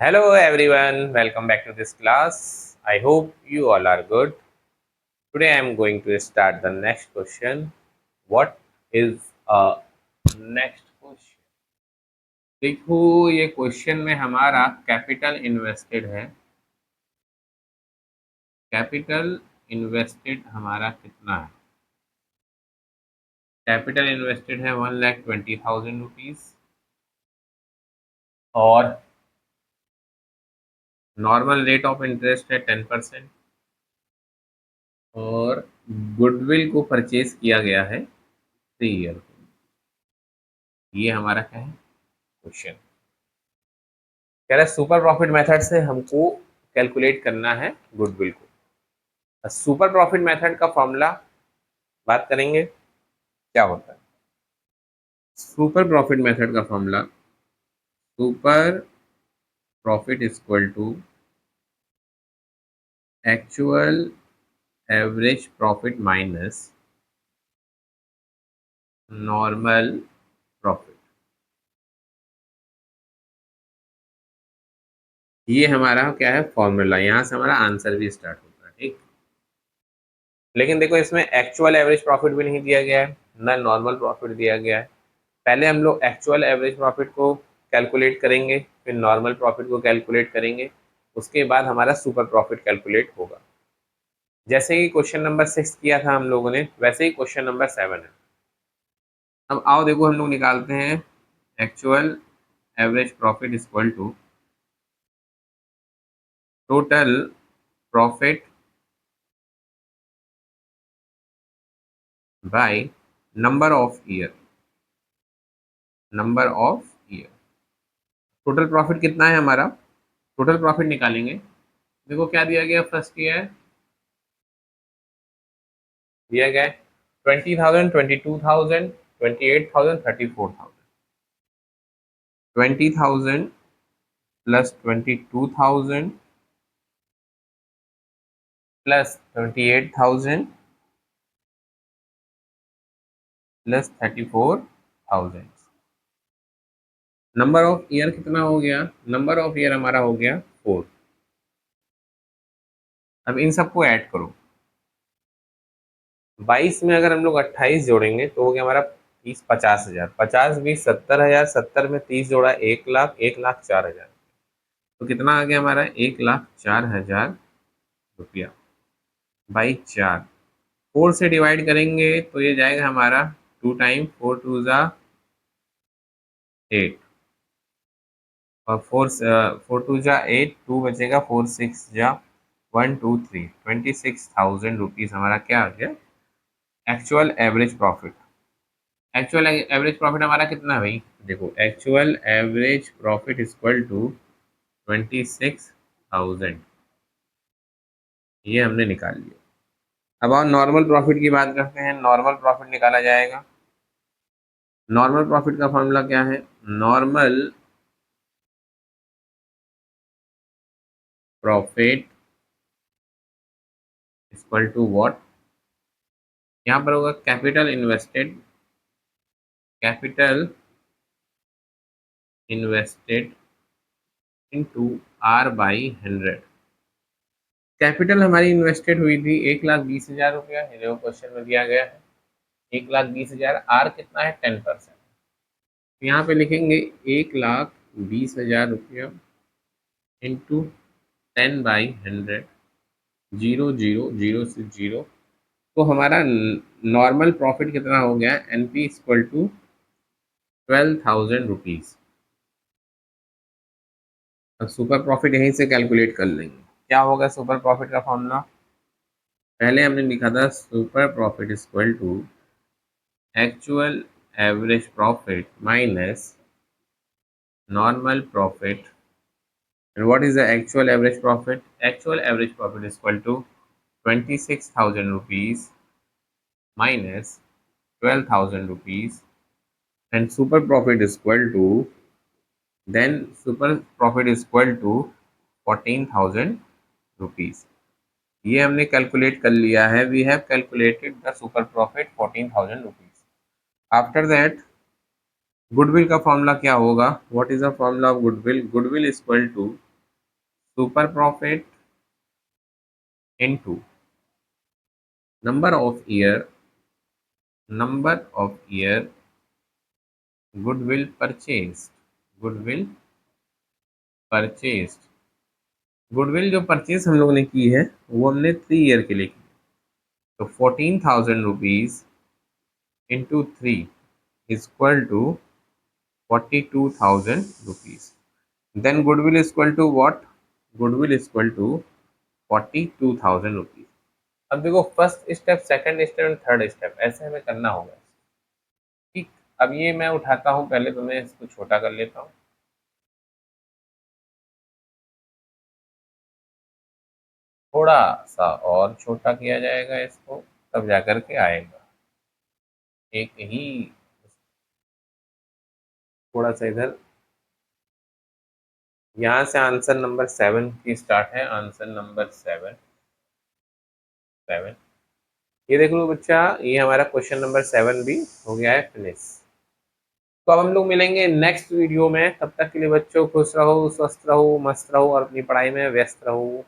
Hello everyone, welcome back to this class. I hope you all are good. Today I am going to start the next question. What is a next question? देखो ये question में हमारा capital invested है। Capital invested हमारा कितना है? Capital invested है 1,20,000 rupees और नॉर्मल रेट ऑफ इंटरेस्ट है 10% और गुडविल को परचेज किया गया है 3 ईयर। ये हमारा क्या है क्वेश्चन। कह रहा है सुपर प्रॉफिट मेथड से हमको कैलकुलेट करना है गुडविल को। सुपर प्रॉफिट मेथड का फॉर्मूला बात करेंगे क्या होता है। सुपर प्रॉफिट मेथड का formula super profit equal to actual average profit minus normal profit. ये हमारा क्या है फॉर्मूला, यहाँ से हमारा आंसर भी स्टार्ट होता है। ठीक, लेकिन देखो इसमें एक्चुअल एवरेज प्रॉफिट भी नहीं दिया गया है, ना नॉर्मल प्रॉफिट दिया गया है। पहले हम लोग एक्चुअल एवरेज प्रॉफिट को कैलकुलेट करेंगे, फिर नॉर्मल प्रॉफिट को कैलकुलेट करेंगे, उसके बाद हमारा सुपर प्रॉफिट कैलकुलेट होगा। जैसे कि क्वेश्चन नंबर 6 किया था हम लोगों ने, वैसे ही क्वेश्चन नंबर 7 है। अब आओ देखो हम लोग निकालते हैं actual average profit equal to total profit by number of year. Number of year, total profit कितना है हमारा, टोटल प्रॉफिट निकालेंगे। देखो क्या दिया गया, फर्स्ट ईयर दिया गया 20,000, 22,000, 28,000, 34,000। 20,000 plus 22,000 plus 28,000 plus 34,000। Number of year कितना हो गया, नंबर ऑफ ईयर हमारा हो गया 4। अब इन सबको ऐड करो। 22 में अगर हम लोग 28 जोड़ेंगे तो हो गया हमारा 30, 50,000, 50 20 70,000, 70 में 30 जोड़ा 1,00,000, 1,04,000। तो कितना आ गया हमारा 1,04,000 रुपया बाई 4। 4 से डिवाइड करेंगे तो ये जाएगा हमारा 2 टाइम 4 टू ज़ा 8 और 4 टू ज़ा 8, 2 बचेगा, 4 6 ज़ा 1 2 3, 26,000 रुपीज़ हमारा क्या आ गया actual average profit. Actual average profit हमारा कितना है भाई, देखो actual average profit equal to 26,000, ये हमने निकाल लिया। अब और नॉर्मल प्रॉफिट की बात करते हैं। नॉर्मल प्रॉफिट निकाला जाएगा। नॉर्मल प्रॉफिट का फॉर्मूला क्या है, normal profit equal to what, यहाँ पर होगा capital invested, capital invested into R by 100। Capital हमारी इन्वेस्टेड हुई थी 1,20,000 रुपया, ये देखो क्वेश्चन में दिया गया है 1,20,000। आर कितना है 10%, यहाँ पे लिखेंगे 1,20,000 रुपया इंटू 10/100, 0 0 0 से 0। तो हमारा नॉर्मल प्रॉफिट कितना हो गया, एनपी इक्वल टू 12,000 रुपीज़। अब सुपर प्रॉफिट यहीं से कैलकुलेट कर लेंगे। क्या होगा सुपर प्रॉफिट का फॉर्मूला, पहले हमने लिखा था super profit equal to actual average profit minus normal profit. And what is the actual average profit? Actual average profit is equal to 26,000 rupees minus 12,000 rupees, and super profit is equal to, then super profit is equal to 14,000 rupees। ये हमने calculate कर लिया है। We have calculated the super profit 14,000 rupees. After that goodwill का formula क्या होगा, what is the formula of goodwill, goodwill is equal to super profit into number of year goodwill purchased goodwill जो purchase हम लोग ने की है वो हमने 3 ईयर के लिए की, तो 14,000 rupees into 3 is equal to 42,000 rupees. Then goodwill is equal to what? Goodwill is equal to 42,000 rupees. अब देखो first step, second step and third step ऐसे हमें करना होगा। ठीक, अब ये मैं उठाता हूँ, पहले तो मैं इसको छोटा कर लेता हूँ। थोड़ा सा और छोटा किया जाएगा इसको, तब जाकर के आएगा एक ही, थोड़ा सा इधर। यहाँ से आंसर नंबर 7 की स्टार्ट है, आंसर नंबर 7। ये देख लो बच्चा, ये हमारा क्वेश्चन नंबर 7 भी हो गया है फिनिश। तो अब हम लोग मिलेंगे नेक्स्ट वीडियो में, तब तक के लिए बच्चों खुश रहो, स्वस्थ रहो, मस्त रहो और अपनी पढ़ाई में व्यस्त रहो।